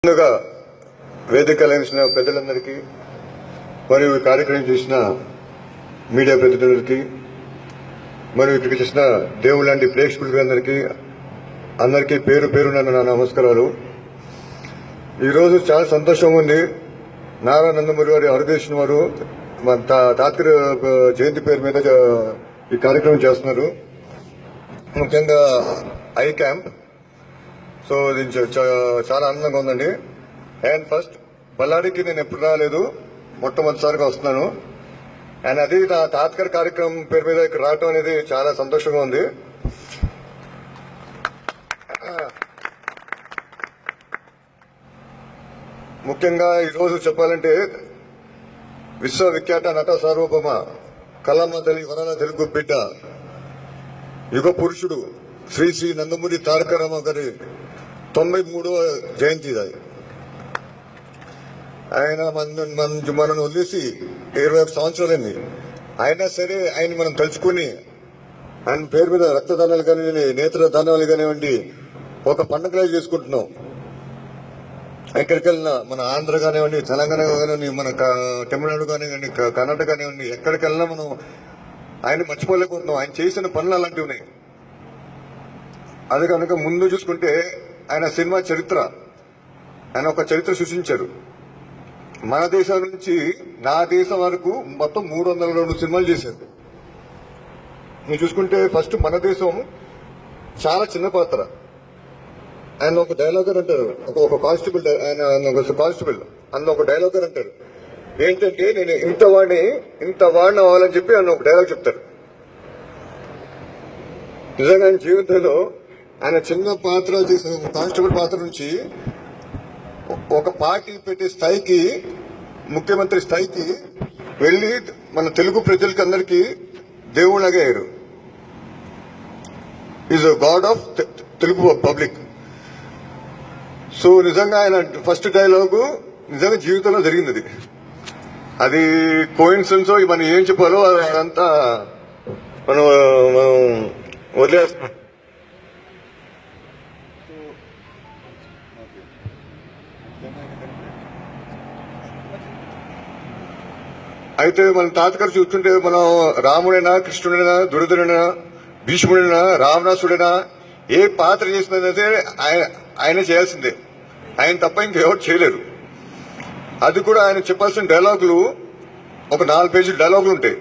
ముందుగా వేదిక అలంకరించిన పెద్దలందరికీ మరియు ఈ కార్యక్రమం చేసిన మీడియా ప్రతినిధులకి మరియు ఇక్కడికి చేసిన దేవుడు లాంటి ప్రేక్షకులందరికీ అందరికీ పేరు పేరున నా నమస్కారాలు. ఈరోజు చాలా సంతోషంగా ఉంది. నారా నందమూరి వారి ఆరోగ్యం వారు మన తాత్కర్ జయంతి పేరు మీద ఈ కార్యక్రమం చేస్తున్నారు. ముఖ్యంగా ఐ క్యాంప్. సో ఇది చాలా ఆనందంగా ఉందండి. అండ్ ఫస్ట్ బళ్ళారికి నేను ఎప్పుడు రాలేదు, మొట్టమొదటిసారిగా వస్తున్నాను. అండ్ అది నా తాత్కర్ కార్యక్రమం పేరు మీద ఇక్కడ రావటం అనేది చాలా సంతోషంగా ఉంది. ముఖ్యంగా ఈరోజు చెప్పాలంటే విశ్వవిఖ్యాత నట సార్వభౌమ కళమ్మ తల్లి వరాల తెలుగు బిడ్డ యుగ పురుషుడు శ్రీ శ్రీ నందమూరి తారక రామారావు గారి 93వ జయంతి. ఆయన మనను వదిలేసి 21 సంవత్సరాలైంది. అయినా సరే ఆయన మనం తలుచుకుని ఆయన పేరు మీద రక్తదానాలు కానివ్వండి, నేత్రదానాలు కానివ్వండి, ఒక పండుగ చేసుకుంటున్నాం. ఎక్కడికి వెళ్ళినా మన ఆంధ్ర కానివ్వండి, తెలంగాణ కానివ్వండి, మన తమిళనాడు కానివ్వండి, కర్ణాటక కానివ్వండి, ఎక్కడికి వెళ్ళినా మనం ఆయన మర్చిపోలేకపోతున్నాం. ఆయన చేసిన పనులు అలాంటివి ఉన్నాయి. అది కనుక ముందు చూసుకుంటే ఆయన సినిమా చరిత్ర, ఆయన ఒక చరిత్ర సృష్టించారు. మన దేశం నుంచి నా దేశం వరకు మొత్తం 302 సినిమాలు చేశారు. మీరు చూసుకుంటే ఫస్ట్ మన దేశం చాలా చిన్న పాత్ర. ఆయన ఒక డైలాగర్ అంటారు, ఒక కానిస్టేబుల్, ఆయన కానిస్టేబుల్ అందులో ఒక డైలాగర్ అంటారు ఏంటంటే, నేను ఇంత వాడిని అవ్వాలని చెప్పి ఆయన ఒక డైలాగ్ చెప్తారు. నిజంగా ఆయన జీవితంలో ఆయన చిన్న పాత్ర చేసిన కానిస్టేబుల్ పాత్ర నుంచి ఒక పార్టీ పెట్టే స్థాయికి, ముఖ్యమంత్రి స్థాయికి వెళ్లి మన తెలుగు ప్రజలకి అందరికీ దేవుళ్ళగా అయ్యారు. Is a God of Telugu public. So నిజంగా ఆయన ఫస్ట్ డైలాగు నిజంగా జీవితంలో జరిగింది. అది కోయిన్సిడెన్స్ మనం ఏం చెప్పాలో అదంతా మనం వదిలేస్తాం. అయితే మన తాతగారు చూస్తుంటే మనం రాముడైనా, కృష్ణుడైనా, దుర్యోధనుడైనా, భీష్ముడైనా, రావణాసుడైనా ఏ పాత్ర చేసినా సరే ఆయన చేయాల్సిందే. ఆయన తప్ప ఇంకెవరు చేయలేరు. అది కూడా ఆయన చెప్పాల్సిన డైలాగులు ఒక 4 పేజీల డైలాగులు ఉంటాయి.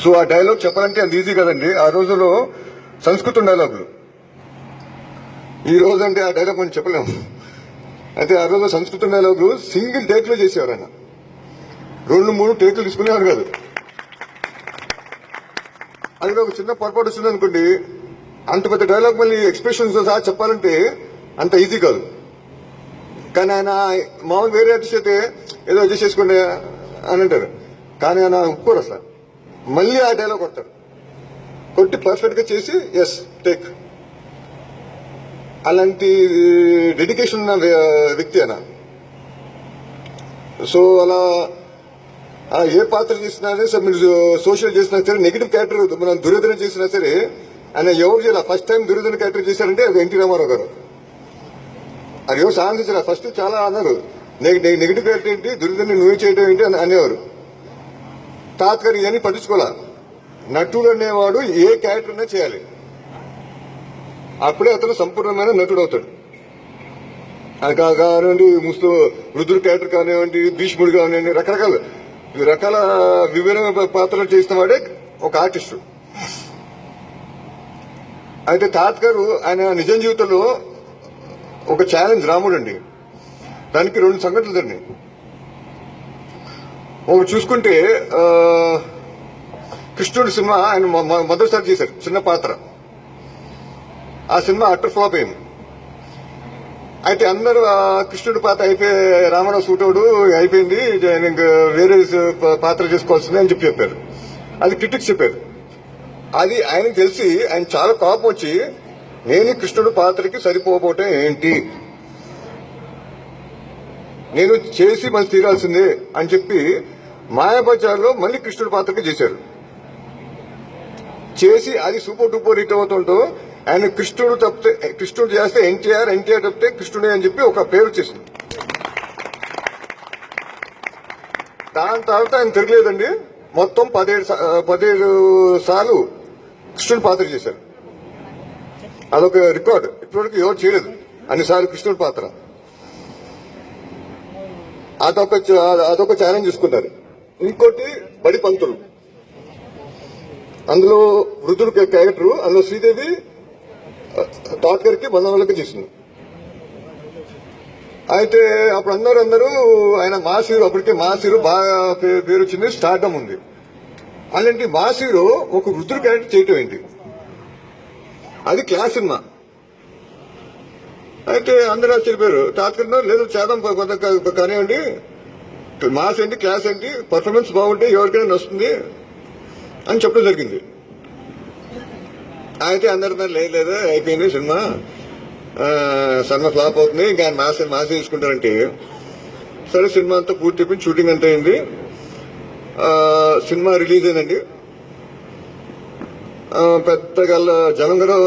సో ఆ డైలాగ్ చెప్పాలంటే అంత ఈజీ కదండి. ఆ రోజుల్లో సంస్కృతం డైలాగులు. ఈ రోజు అంటే ఆ డైలాగ్ మనం చెప్పలేము. అయితే ఆ రోజు సంస్కృతం డైలాగులు సింగిల్ టేక్ లో చేసేవారు. ఆయన 2-3 టేకులు తీసుకునేవారు కాదు. అందులో ఒక చిన్న పొరపాటు వస్తుంది అనుకోండి, అంత పెద్ద డైలాగ్ మళ్ళీ ఎక్స్ప్రెషన్స్ సహా చెప్పాలంటే అంత ఈజీ కాదు. కానీ ఆయన మామూలు వేరే ఆర్టిస్ట్ అయితే ఏదో అడ్జస్ట్ చేసుకోండి అని అంటారు. కానీ ఆయన ఒప్పుకోరు అసలు. మళ్ళీ ఆ డైలాగ్ కొడతారు, కొట్టి పర్ఫెక్ట్ గా చేసి ఎస్ టేక్. అలాంటి డెడికేషన్ ఉన్న వ్యక్తి ఆయన. సో అలా ఏ పాత్ర చేసినా సరే, మీరు సోషల్ చేసినా సరే, నెగిటివ్ క్యారెక్టర్ మనం దుర్యోధన చేసినా సరే ఆయన ఎవరు చేయాలి. ఫస్ట్ టైం దుర్యోధన క్యారెక్టర్ చేశారంటే అది ఎన్టీ రామారావు గారు. అది ఎవరు సాధించారు. ఫస్ట్ చాలా అన్నారు, నెగిటివ్ క్యారెక్టర్ ఏంటి, దుర్యోధన నువ్వే చేయడం ఏంటి అని అనేవారు. తాత్కారు ఇవన్నీ పట్టించుకోవాలా. నటుడు అనేవాడు ఏ క్యారెక్టర్ అయినా చేయాలి, అప్పుడే అతను సంపూర్ణమైన నటుడు అవుతాడు. అది కానివ్వండి, వృద్ధుడు క్యారెక్టర్ కానివ్వండి, భీష్ముడు కానివ్వండి, రకరకాల విభిన్న పాత్రలు చేసిన వాడే ఒక ఆర్టిస్టు. అయితే తాత్కారు ఆయన నిజం జీవితంలో ఒక ఛాలెంజ్ రాముడు అండి. దానికి 2 సంఘటనలు జరిగినాయి. ఒకటి చూసుకుంటే కృష్ణుడి సినిమా ఆయన మొదటిసారి చేశారు, చిన్న పాత్ర. ఆ సినిమా అటర్ ఫ్లాప్ అయింది. అయితే అందరూ కృష్ణుడి పాత్ర అయిపోయి రామారావు సూటోడు అయిపోయింది, ఇంకా వేరే పాత్ర చేసుకోవాల్సింది అని చెప్పారు. అది క్రిటిక్స్ చెప్పారు. అది ఆయనకు తెలిసి ఆయన చాలా కోపం వచ్చి, నేను కృష్ణుడి పాత్రకి సరిపోవటం ఏంటి, నేను చేసి మళ్ళీ తీరాల్సిందే అని చెప్పి మాయాబజార్లో మళ్ళీ కృష్ణుడి పాత్రకి చేశారు. చేసి అది సూపర్ డూపర్ హిట్ అవుతుంటో ఆయన కృష్ణుడు చేస్తే ఎన్టీఆర్ తప్పితే కృష్ణుడే అని చెప్పి ఒక పేరు వచ్చేసింది. దాని తర్వాత ఆయన తిరగలేదండి. మొత్తం 17 సార్లు కృష్ణుడు పాత్ర చేశారు. అదొక రికార్డు. ఇప్పటివరకు ఎవరు చేయలేదు అన్నిసార్లు కృష్ణుడి పాత్ర. అదొక ఛాలెంజ్ తీసుకున్నారు. ఇంకోటి బడి పంతులు, అందులో వృద్ధుడు క్యారెక్టర్, అందులో శ్రీదేవి తాత్కర్కి బంధువులకి చేసింది. అయితే అప్పుడు అందరూ ఆయన మాస్ హీరో, అప్పటికే మాస్ హీరో బాగా పేరు వచ్చింది, స్టార్డమ్ ఉంది. అలాంటి మాస్ హీరో ఒక వృద్ధుడు క్యారెక్టర్ చేయటం ఏంటి? అది క్లాస్ సినిమా. అయితే అందరూ ఆశ్చర్యపోయారు. తాత్కర్లో లేదు చేద్దాం కానివ్వండి, మాస్ ఏంటి క్లాస్ ఏంటి, పర్ఫార్మెన్స్ బాగుంటే ఎవరికైనా వస్తుంది అని చెప్పడం జరిగింది. అయితే అందరూ లేదు అయిపోయింది సినిమా ఫ్లాప్ అవుతుంది, ఇంకా ఆయన మాస్ తీసుకుంటారంటే సరే సినిమా అంతా పూర్తి అయిపోయింది, షూటింగ్ అంతా అయింది, సినిమా రిలీజ్ అయిందండి. పెద్దగా జనం కూడా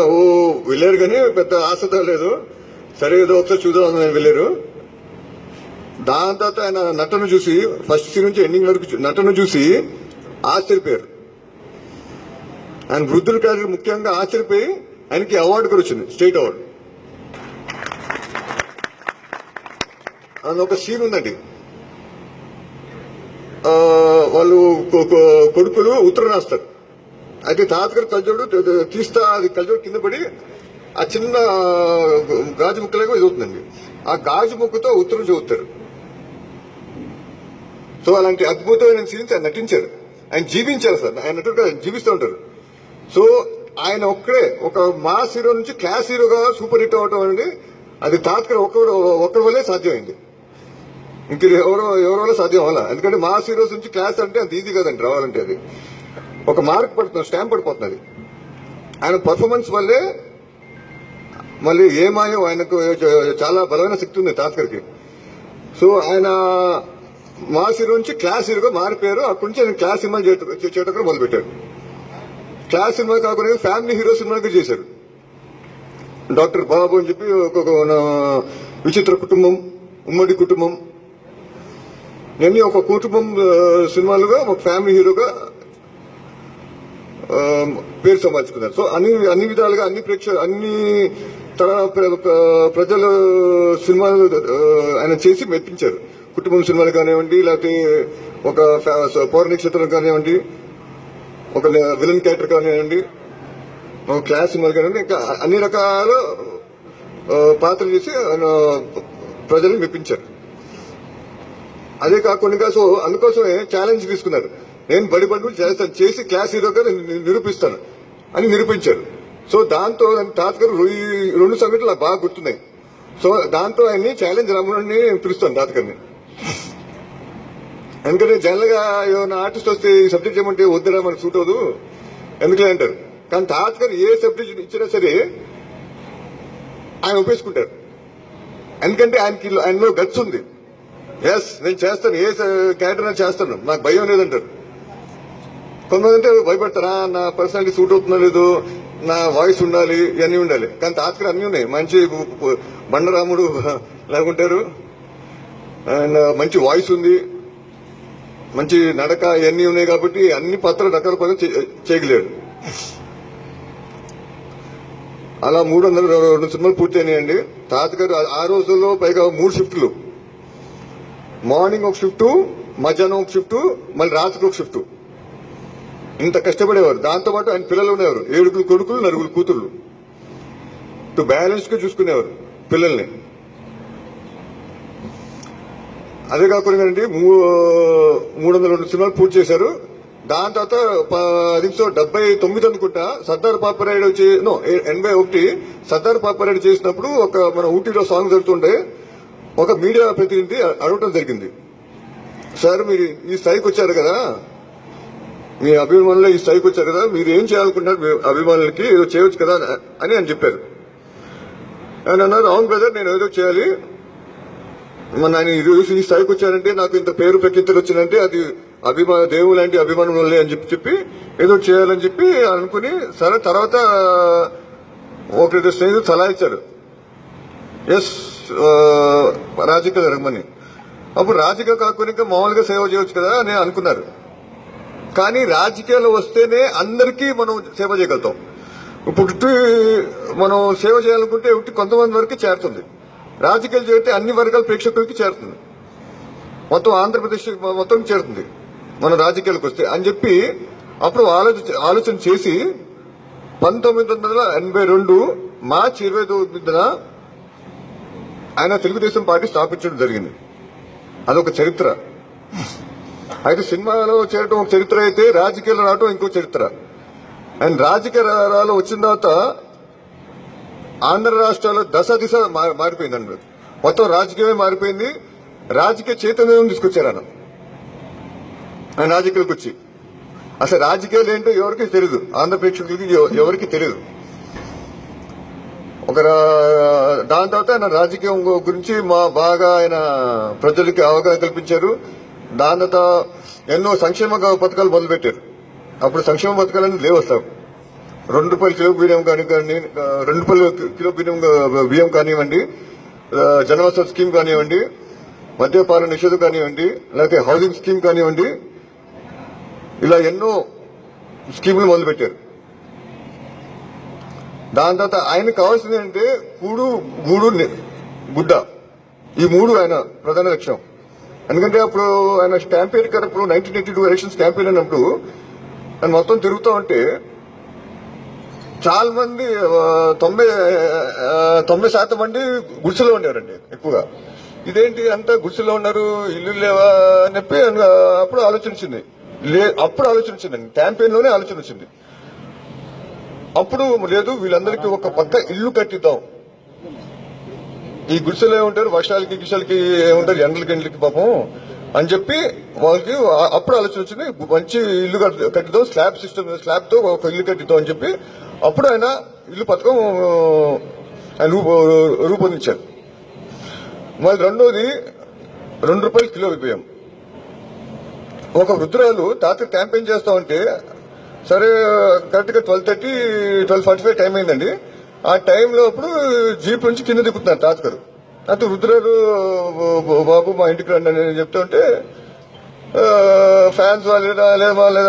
వెళ్ళారు, కానీ పెద్ద ఆసక్తి లేదు. సరే ఏదో ఒకసారి చూద్దాం వెళ్ళారు. దాని తర్వాత ఆయన నటన చూసి ఫస్ట్ సీన్ నుంచి ఎండింగ్ వరకు నటన చూసి ఆశ్చర్యపోయారు. ఆయన వృద్ధుల క్యారెక్టర్ ముఖ్యంగా ఆశ్చర్యపోయి ఆయనకి అవార్డు కూడా వచ్చింది, స్టేట్ అవార్డు. అందులో ఒక సీన్ ఉందండి, వాళ్ళు కొడుకులు ఉత్తరం రాస్తారు. అయితే తాతగారు కలజోడు తీస్తా, అది కలజోడు కింద పడి ఆ చిన్న గాజు ముక్కలాగా ఇది అవుతుందండి. ఆ గాజు ముక్కతో ఉత్తరం చదువుతారు. సో అలాంటి అద్భుతమైన సీన్స్ ఆయన నటించారు, ఆయన జీవించారు సార్. ఆయన నటుడు జీవిస్తూ ఉంటారు. సో ఆయన ఒక్కడే ఒక మాస్ హీరో నుంచి క్లాస్ హీరోగా సూపర్ హిట్ అవటం అనేది అది తాత్కాలిక ఒక్కడి వల్లే సాధ్యమైంది. ఇంక ఎవరో వల్ల సాధ్యం అవ్వాలా. ఎందుకంటే మాస్ హీరోస్ నుంచి క్లాస్ అంటే అంత ఈజీ కదండి రావాలంటే. అది ఒక మార్క్ పడుతుంది, స్టాంప్ పడిపోతుంది. ఆయన పర్ఫార్మెన్స్ వల్లే మళ్ళీ ఏమాయో ఆయనకు చాలా బలమైన శక్తి ఉంది తాత్కర్కి. సో ఆయన మాస్ హీరో నుంచి క్లాస్ హీరోగా మారిపోయారు. అక్కడి నుంచి ఆయన క్లాస్ సినిమాలు చేయడం కూడా మొదలుపెట్టారు. క్లాస్ సినిమా కాకుండా ఫ్యామిలీ హీరో సినిమాగా చేశారు. డాక్టర్ బాబు అని చెప్పి ఒక విచిత్ర కుటుంబం, ఉమ్మడి కుటుంబం, ఇవన్నీ ఒక కుటుంబం సినిమాలుగా ఒక ఫ్యామిలీ హీరోగా పేరు సంపాదించుకున్నారు. సో అన్ని విధాలుగా అన్ని ప్రజల సినిమాలు ఆయన చేసి మెప్పించారు. కుటుంబం సినిమాలు కానివ్వండి, లేకపోతే ఒక పౌరాణిక చిత్రం కానివ్వండి, ఒక విలన్ క్యారెక్టర్ కానివ్వండి, ఒక క్లాస్ సినిమాలు కానివ్వండి, ఇంకా అన్ని రకాల పాత్రలు చేసి ఆయన ప్రజల్ని మెప్పించారు. అదే కాకుండా సో అందుకోసమే ఛాలెంజ్ తీసుకున్నారు. నేను బడి చేస్తాను, చేసి క్లాస్ హీరోగా నిరూపిస్తాను అని నిరూపించారు. సో దాంతో తాతగారు 2 సంఘటనలు నాకు బాగా గుర్తున్నాయి. సో దాంతో ఆయన్ని ఛాలెంజ్ రమ్మని పిలుస్తాను తాతగారిని. ఎందుకంటే జనరల్ గా ఏమైనా ఆర్టిస్ట్ వస్తే ఈ సబ్జెక్ట్ ఏమంటే వద్దురా మనకు సూట్ అవ్వదు ఎందుకులే అంటారు. కానీ తాతగారు ఏ సబ్జెక్ట్ ఇచ్చినా సరే ఆయన ఉపయోగించుకుంటారు. ఎందుకంటే ఆయనలో గట్స్ ఉంది. ఎస్ నేను చేస్తాను, ఏ క్యారెక్టర్ నేను చేస్తాను, నాకు భయం లేదంటారు. కొంతమంది అంటే భయపడతారా, నా పర్సనాలిటీ సూట్ అవుతుందో లేదు, నా వాయిస్ ఉండాలి, ఇవన్నీ ఉండాలి. కానీ తాతగారు అన్నీ ఉన్నాయి. మంచి బండరాముడు లాగుంటారు, అండ్ మంచి వాయిస్ ఉంది, మంచి నడక, ఇవన్నీ ఉన్నాయి. కాబట్టి అన్ని పాత్రలు రకరకాలుగా చేయగలేడు. అలా 302 సినిమాలు పూర్తయినాయండి. తాతగారు ఆ రోజుల్లో పైగా 3 షిఫ్ట్లు, మార్నింగ్ ఒక షిఫ్ట్, మధ్యాహ్నం ఒక షిఫ్ట్, మళ్ళీ రాత్రికి ఒక షిఫ్ట్. ఇంత కష్టపడేవారు. దాంతోపాటు ఆయన పిల్లలు ఉండేవారు, 7 కొడుకులు 4 కూతుళ్ళు. బ్యాలెన్స్ గా చూసుకునేవారు పిల్లల్ని. అదే కాకుండా 302 సినిమాలు పూర్తి చేశారు. దాని తర్వాత 1979 అనుకుంటా సర్దార్ పాపారాయుడు 81 సర్దార్ పాపారాయుడు చేసినప్పుడు ఒక మన ఊటీలో సాంగ్ జరుగుతుండే ఒక మీడియా ప్రతినిధి అడగటం జరిగింది. సార్ మీరు ఈ స్థాయికి వచ్చారు కదా, మీ అభిమానులు ఈ స్థాయికి వచ్చారు కదా, మీరు ఏం చేయాలనుకుంటున్నారు అభిమానులకి, ఏదో చేయవచ్చు కదా అని ఆయన చెప్పారు. ఆయన అన్నారు, అవును బ్రదర్ నేను ఏదో చేయాలి, మన ఆయన ఈ స్థాయికి వచ్చారంటే నాకు ఇంత పేరు ప్రఖ్యాతులు వచ్చిందంటే అది దేవుడు లాంటి అభిమానులే అని చెప్పి ఏదో చేయాలని చెప్పి అనుకుని సరే తర్వాత ఒకరి స్నేహితులు సలహా ఇచ్చారు, ఎస్ రాజకీయాలు జరగమని. అప్పుడు రాజకీయ కాకుండా ఇంకా మామూలుగా సేవ చేయవచ్చు కదా అని అనుకున్నారు. కానీ రాజకీయాలు వస్తేనే అందరికీ మనం సేవ చేయగలుగుతాం. ఇప్పుడు మనం సేవ చేయాలనుకుంటే కొంతమంది వరకు చేరుతుంది. రాజకీయాలు చేరితే అన్ని వర్గాల ప్రేక్షకులకి చేరుతుంది, మొత్తం ఆంధ్రప్రదేశ్ మొత్తం చేరుతుంది మనం రాజకీయాలకు వస్తే అని చెప్పి అప్పుడు ఆలోచన చేసి 1982 మార్చి 25న ఆయన తెలుగుదేశం పార్టీ స్థాపించడం జరిగింది. అదొక చరిత్ర. అయితే సినిమాలో చేరడం ఒక చరిత్ర అయితే రాజకీయాలు రావడం ఇంకో చరిత్ర. అండ్ రాజకీయాలు వచ్చిన తర్వాత ఆంధ్ర రాష్ట్రాల్లో దిశ మారిపోయింది. మొత్తం రాజకీయమే మారిపోయింది. రాజకీయ చైతన్యం తీసుకొచ్చారు ఆయన రాజకీయాలకు వచ్చి. అసలు రాజకీయాలు ఏంటో ఎవరికి తెలియదు, ఆంధ్ర ప్రేక్షకులకి ఎవరికి తెలియదు. దాని తర్వాత ఆయన రాజకీయం గురించి బాగా ఆయన ప్రజలకి అవగాహన కల్పించారు. దాని తర్వాత ఎన్నో సంక్షేమ పథకాలు మొదలుపెట్టారు. అప్పుడు సంక్షేమ పథకాలన్నీ లేవు అసలు. ₹2 కిలో బియ్యం ₹2 కిలో బియ్యం కానివ్వండి, జనవసర స్కీమ్ కానివ్వండి, మద్యపాన నిషేధం కానివ్వండి, లేకపోతే హౌసింగ్ స్కీమ్ కానివ్వండి, ఇలా ఎన్నో స్కీములు మొదలుపెట్టారు. దాని తర్వాత ఆయనకు కావాల్సింది అంటే కూడు, గూడు, గుడ్డ, ఈ 3 ఆయన ప్రధాన లక్ష్యం. ఎందుకంటే అప్పుడు ఆయన క్యాంపెయిన్ అప్పుడు 1982 ఎలక్షన్స్ క్యాంపెయిన్ అయినప్పుడు ఆయన మొత్తం తిరుగుతూ ఉంటే చాలా మంది 90% మంది గుడిసెలో ఉండేవారండి ఎక్కువగా. ఇదేంటి అంతా గుడిసెలో ఉన్నారు, ఇల్లు లేవా అని చెప్పి అప్పుడు ఆలోచించింది. క్యాంపెయిన్ లోనే ఆలోచన వచ్చింది. అప్పుడు లేదు, వీళ్ళందరికీ ఒక పక్క ఇల్లు కట్టిద్దాం. ఈ గుడిసెలో ఏముంటారు, వర్షాలకి గిషాలకి ఏముంటారు, ఎండలకి పాపం అని చెప్పి వాళ్ళకి అప్పుడు ఆలోచన వచ్చింది. మంచి ఇల్లు కట్టిద్దాం, స్లాబ్ తో ఒక ఇల్లు కట్టిద్దాం అని చెప్పి అప్పుడు ఆయన ఇల్లు పథకం ఆయన రూపొందించారు. మళ్ళీ రెండోది ₹2 కిలో బియ్యం. ఒక వృద్ధురాలు తాత క్యాంపెయిన్ చేస్తా ఉంటే సరే కరెక్ట్ గా 12:30, 12:45 టైం అయిందండి. ఆ టైంలో అప్పుడు జీప్ నుంచి కింద దిగుతున్నారు తాతగారు. అయితే వృద్ధురాలు బాబు మా ఇంటికి రండి అని చెప్తా ఉంటే ఫ్యాన్స్ లేదా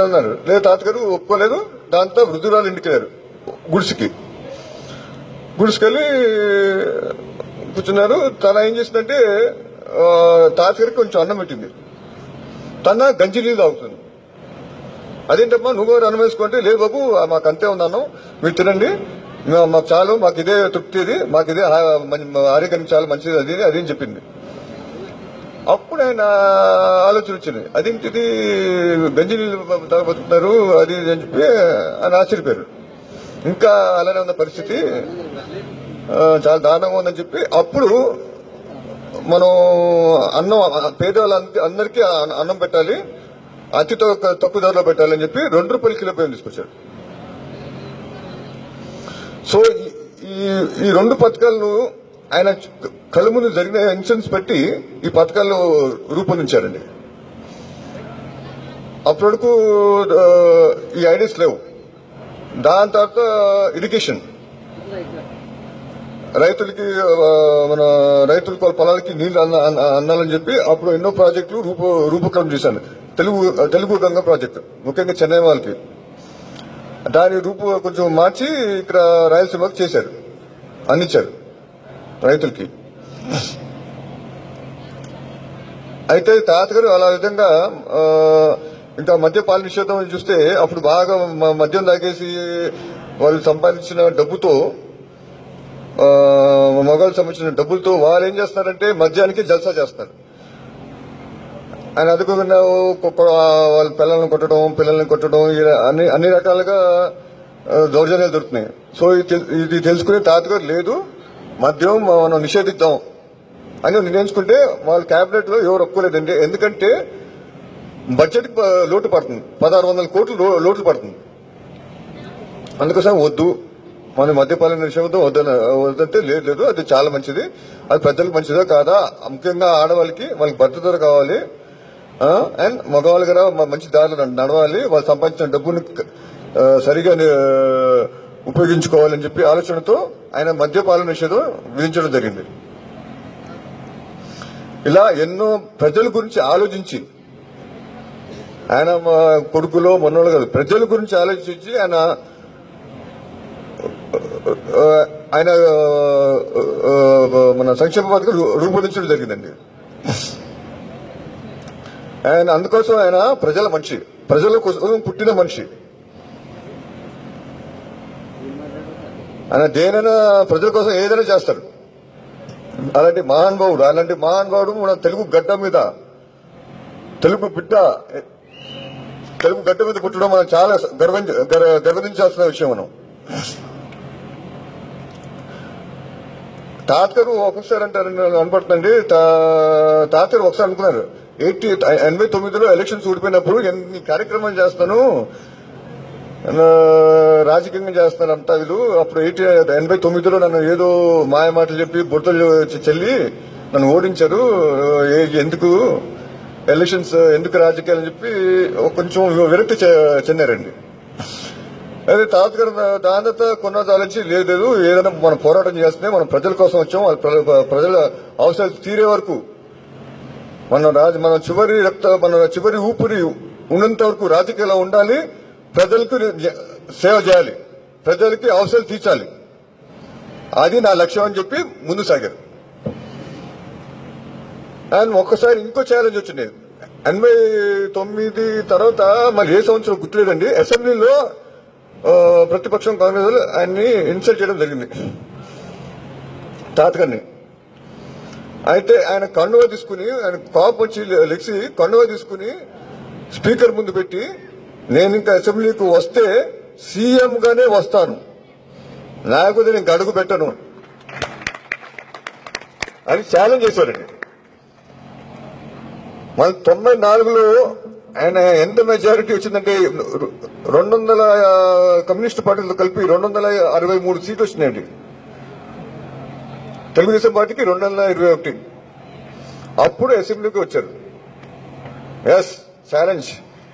అన్నారు. లేదు తాతగారు ఒప్పుకోలేదు. దాంతో వృద్ధురాలు ఇంటికి వెళ్ళారు, గుడిసుకెళ్ళి కూర్చున్నారు. తన ఏం చేసిందంటే తాతగారికి కొంచెం అన్నం పెట్టింది. తన గంజి నీళ్ళు తాగుతుంది. అదేంటమ్మా నువ్వు అన్నం వేసుకుంటే, లేదు బాబు మాకు అంతే ఉన్నాను, మీరు తినండి, మాకు చాలు, మాకు ఇదే తృప్తి, ఇది మాకు ఇదే ఆరోగ్యానికి చాలా మంచిది అది అని చెప్పింది. అప్పుడు ఆయన ఆలోచన వచ్చింది, అదేంటిది గంజి నీళ్ళు బతుకుతున్నారు అది అని చెప్పి ఆయన ఆశ్చర్యపోయారు. ఇంకా అలానే ఉన్న పరిస్థితి, చాలా దారుణంగా ఉందని చెప్పి అప్పుడు మనం అన్నం పేదవాళ్ళందరికీ అన్నం పెట్టాలి, అతి తక్కువ ధరలో పెట్టాలని చెప్పి ₹2 కిలో బియ్యం తీసుకొచ్చారు. సో ఈ 2 పథకాలను ఆయన కళ్ళ ముందు జరిగిన ఇన్సిడెంట్స్ పెట్టి ఈ పథకాలను రూపొందించారండి. అప్పటివరకు ఈ ఐడియాస్ లేవు. దాని తర్వాత ఇరిగేషన్, రైతులకి రైతులకు వాళ్ళ పొలాలకి నీళ్లు అందాలని చెప్పి అప్పుడు ఎన్నో ప్రాజెక్టులు రూపకల్పన చేశాను. తెలుగు గంగ ప్రాజెక్టు ముఖ్యంగా చెన్నై వాళ్ళకి. దాని కొంచెం మార్చి ఇక్కడ రాయలసీమకు చేశారు, అందించారు రైతులకి. అయితే తాతగారు అలా విధంగా ఇంకా మద్యపాన నిషేధం చూస్తే అప్పుడు బాగా మద్యం తాగేసి వాళ్ళు సంపాదించిన డబ్బుతో, మగవాళ్ళకి సంబంధించిన డబ్బులతో వాళ్ళు ఏం చేస్తున్నారంటే మద్యానికి జల్సా చేస్తారు. ఆయన అదుకోకుండా వాళ్ళ పిల్లల్ని కొట్టడం అన్ని రకాలుగా దౌర్జన్యాలు దొరుకుతున్నాయి. సో ఇది తెలుసుకునే తాతగారు లేదు, మద్యం మనం నిషేధిద్దాం అని నిర్ణయించుకుంటే వాళ్ళ క్యాబినెట్ లో ఎవరు ఒప్పుకోలేదండి. ఎందుకంటే బడ్జెట్ లోటు పడుతుంది, 1600 కోట్లు లోటు పడుతుంది. అందుకోసం వద్దు, మన మద్యపాన నిషేధం వద్దంటే లేదు, అది చాలా మంచిది, అది ప్రజలకు మంచిదా కాదా, ముఖ్యంగా ఆడవాళ్ళకి వాళ్ళకి భద్రత కావాలి, అండ్ మగవాళ్ళు కూడా మంచి దారిలో నడవాలి, వాళ్ళు సంపాదించిన డబ్బుని సరిగా ఉపయోగించుకోవాలని చెప్పి ఆలోచనతో ఆయన మద్యపాన నిషేధం విధించడం జరిగింది. ఇలా ఎన్నో ప్రజల గురించి ఆలోచించి ఆయన కొడుకులో మొన్నోళ్ళు కాదు, ప్రజల గురించి ఆలోచించి ఆయన మన సంక్షేమ పథకం రూపొందించడం జరిగిందండి. ఆయన అందుకోసం ఆయన ప్రజల మనిషి, ప్రజల కోసం పుట్టిన మనిషి. ఆయన దేనైనా ప్రజల కోసం ఏదైనా చేస్తాడు. అలాంటి మహానుభావుడు మన తెలుగు గడ్డ మీద, తెలుగు గడ్డ మీద పుట్టడం మనం చాలా గర్వించాల్సిన విషయం. మనం తాతగారు ఒకసారి అంటారండి అనుకుంటుందండి, తాతగారు ఒకసారి అనుకున్నారు 89లో ఎలక్షన్స్ ఊడిపోయినప్పుడు ఎన్ని కార్యక్రమాలు చేస్తాను, రాజకీయంగా చేస్తాను అంతా వీళ్ళు. అప్పుడు 89లో నన్ను ఏదో మాయ మాటలు చెప్పి బుట్టలు చెల్లి నన్ను ఓడించారు, ఎందుకు ఎలక్షన్స్, ఎందుకు రాజకీయాలని చెప్పి కొంచెం విరక్తి చెందారండి. అదే తాతగారు దాని తర్వాత కొన్న ఆలోచించి లేదు ఏదైనా మనం పోరాటం చేస్తే మనం ప్రజల కోసం వచ్చాం, ప్రజల అవసరాలు తీరే వరకు మన చివరి ఊపిరి ఉన్నంత వరకు రాజకీయాల్లో ఉండాలి, ప్రజలకు సేవ చేయాలి, ప్రజలకి అవసరాలు తీర్చాలి, అది నా లక్ష్యం అని చెప్పి ముందు సాగారు. అండ్ ఒక్కసారి ఇంకో ఛాలెంజ్ వచ్చింది 89 తర్వాత మళ్ళీ ఏ సంవత్సరం గుర్తులేదండి, అసెంబ్లీలో ప్రతిపక్షం కాంగ్రెస్ ఆయన్ని ఇన్సల్ట్ చేయడం జరిగింది తాతగారిని. అయితే ఆయన కండువా తీసుకుని, ఆయన కాపు వచ్చి లెక్సి కండువా తీసుకుని స్పీకర్ ముందు పెట్టి, నేను ఇంకా అసెంబ్లీకి వస్తే సీఎం గానే వస్తాను, లేకపోతే నేను అడుగు పెట్టను అని ఛాలెంజ్ చేశారండి. మన 94లో ఆయన ఎంత మెజారిటీ వచ్చిందంటే 200 కమ్యూనిస్ట్ పార్టీలతో కలిపి 263 సీట్లు వచ్చినాయండి. తెలుగుదేశం పార్టీకి 221. అప్పుడు అసెంబ్లీకి వచ్చారు. ఎస్ ఛాలెంజ్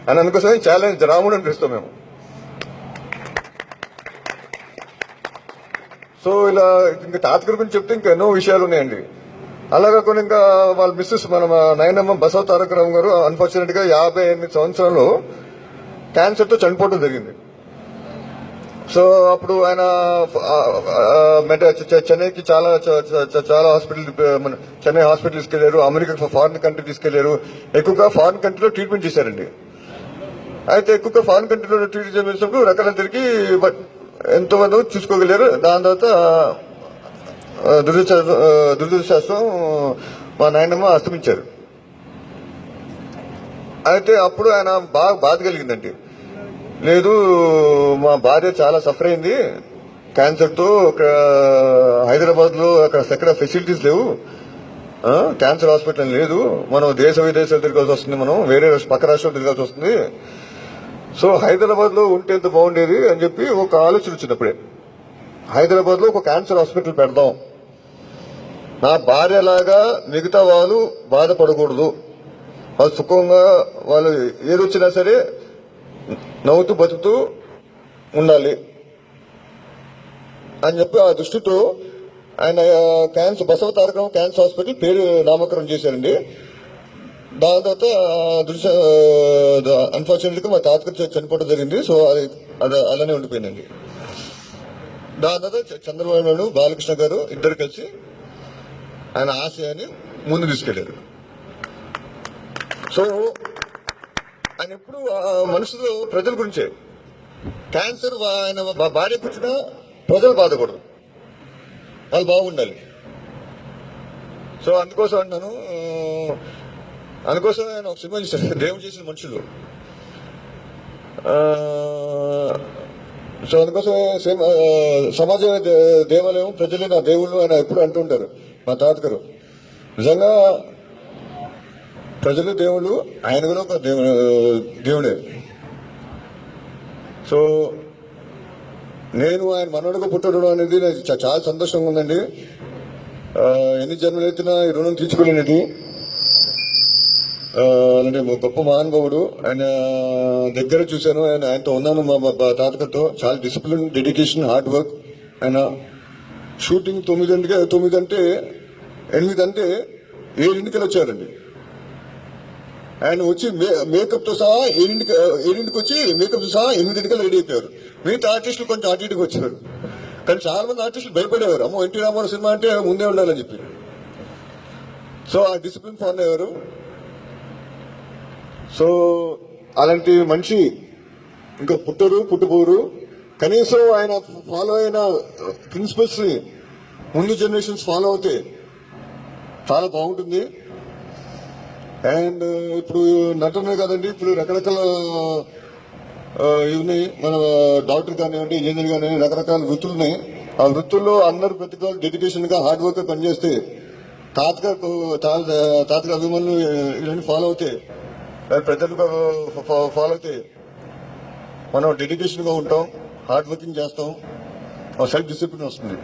అని అందుకోసమే ఛాలెంజ్ రాముడు అని పిలుస్తాం మేము. సో ఇలా ఇంకా తాతగారి గురించి చెప్తే ఇంకా ఎన్నో విషయాలు ఉన్నాయండి. అలాగే కొన్ని ఇంకా వాళ్ళ మిస్సెస్ మన నాయనమ్మ బసవ తారక రావు గారు అన్ఫార్చునేట్ గా 58 సంవత్సరాలు క్యాన్సర్ తో చనిపోవడం జరిగింది. సో అప్పుడు ఆయన చెన్నైకి చాలా హాస్పిటల్, చెన్నై హాస్పిటల్ తీసుకెళ్లారు, అమెరికా ఫారిన్ కంట్రీ తీసుకెళ్లారు, ఎక్కువగా ఫారిన్ కంట్రీలో ట్రీట్మెంట్ చేశారండి. అయితే ఎక్కువగా ఫారిన్ కంట్రీలో ట్రీట్ చేసినప్పుడు రకాల తిరిగి ఎంతో మంది చూసుకోగలిగారు. దాని తర్వాత దురదృష్టం మా నాయనమ్మ అస్తమించారు. అయితే అప్పుడు ఆయన బాగా బాధ కలిగిందండి. లేదు మా భార్య చాలా సఫర్ అయింది క్యాన్సర్ తో, హైదరాబాద్ లో అక్కడ ఫెసిలిటీస్ లేవు, క్యాన్సర్ హాస్పిటల్ లేదు, మనం దేశ విదేశాలు తిరగాల్సి వస్తుంది, మనం వేరే పక్క రాష్ట్రాలు తిరగాల్సి వస్తుంది, సో హైదరాబాద్ లో ఉంటే ఎంత బాగుండేది అని చెప్పి ఒక ఆలోచన వచ్చినప్పుడే హైదరాబాద్ లో ఒక క్యాన్సర్ హాస్పిటల్ పెడదాం, నా భార్య లాగా మిగతా వాళ్ళు బాధపడకూడదు, వాళ్ళు సుఖంగా వాళ్ళు ఏదొచ్చినా సరే నవ్వుతూ బతుకుతూ ఉండాలి అని చెప్పి ఆ దృష్టితో ఆయన బసవ తారక రావు క్యాన్సర్ హాస్పిటల్ పేరు నామకరణం చేశారండి. దాని తర్వాత అన్ఫార్చునేట్ గా మా తాతగారు చనిపోవడం జరిగింది. సో అది అలానే ఉండిపోయిందండి. దాని తర్వాత చంద్రబాబు నాయుడు, బాలకృష్ణ గారు ఇద్దరు కలిసి ఆయన ఆశయాన్ని ముందు తీసుకెళ్లారు. సో ఆయన ఎప్పుడు మనసులో ప్రజల గురించే, క్యాన్సర్ ఆయన భార్య పుట్టినా ప్రజలు బాధకూడదు, వాళ్ళు బాగుండాలి. సో అందుకోసం అంటున్నాను, అందుకోసం ఆయన ఒక సినిమా చేశారు, దేవుడు చేసిన మనుషులు. సో అందుకోసం సమాజ దేవాలయం, ప్రజలే నా దేవుళ్ళు ఆయన ఎప్పుడు అంటుంటారు మా తాతగారు. నిజంగా ప్రజలు దేవుళ్ళు, ఆయన కూడా ఒక దేవుడే. సో నేను ఆయన మనవడిగా పుట్టడం అనేది చాలా సంతోషంగా ఉందండి. ఎన్ని జన్మలైతున్నా ఈ రుణం తీర్చుకోలేనిది. అంటే గొప్ప మహానుభావుడు. ఆయన దగ్గర చూశాను, ఆయనతో ఉన్నాను మా తాతగారితో. చాలా డిసిప్లిన్, డెడికేషన్, హార్డ్ వర్క్. ఆయన షూటింగ్ 9 అంటే 8 అంటే 7 వచ్చారండి. ఆయన వచ్చి మేకప్ తో సహా 7 వచ్చి మేకప్ తో సహా 8 రెడీ అయిపోయారు. మిగతా ఆర్టిస్టులు కొంచెం అటు ఇటుకి వచ్చారు. కానీ చాలా మంది ఆర్టిస్టులు భయపడేవారు, అమ్మో ఎన్టీ రామారావు సినిమా అంటే ముందే ఉండాలని చెప్పి. సో ఆ డిసిప్లిన్ ఫాలో అయ్యారు. సో అలాంటి మనిషి ఇంకా పుట్టబోరు. కనీసం ఆయన ఫాలో అయిన ప్రిన్సిపల్స్ ని ముందు జనరేషన్స్ ఫాలో అవుతే చాలా బాగుంటుంది. అండ్ ఇప్పుడు నటనే కదండి, ఇప్పుడు రకరకాల ఇవి మన డాక్టర్ కానివ్వండి, ఇంజనీర్ కానివ్వండి, రకరకాల వృత్తులు ఉన్నాయి. ఆ వృత్తుల్లో అందరూ ప్రతి డెడికేషన్ గా హార్డ్ వర్క్ పనిచేస్తే తాతగారు అభిమానులు ఇవన్నీ ఫాలో అవుతే, ప్రజలు ఫాలో అయితే మనం డెడికేషన్ గా ఉంటాం, హార్డ్ వర్కింగ్ చేస్తాం, సెల్ఫ్ డిసిప్లిన్ వస్తుంది.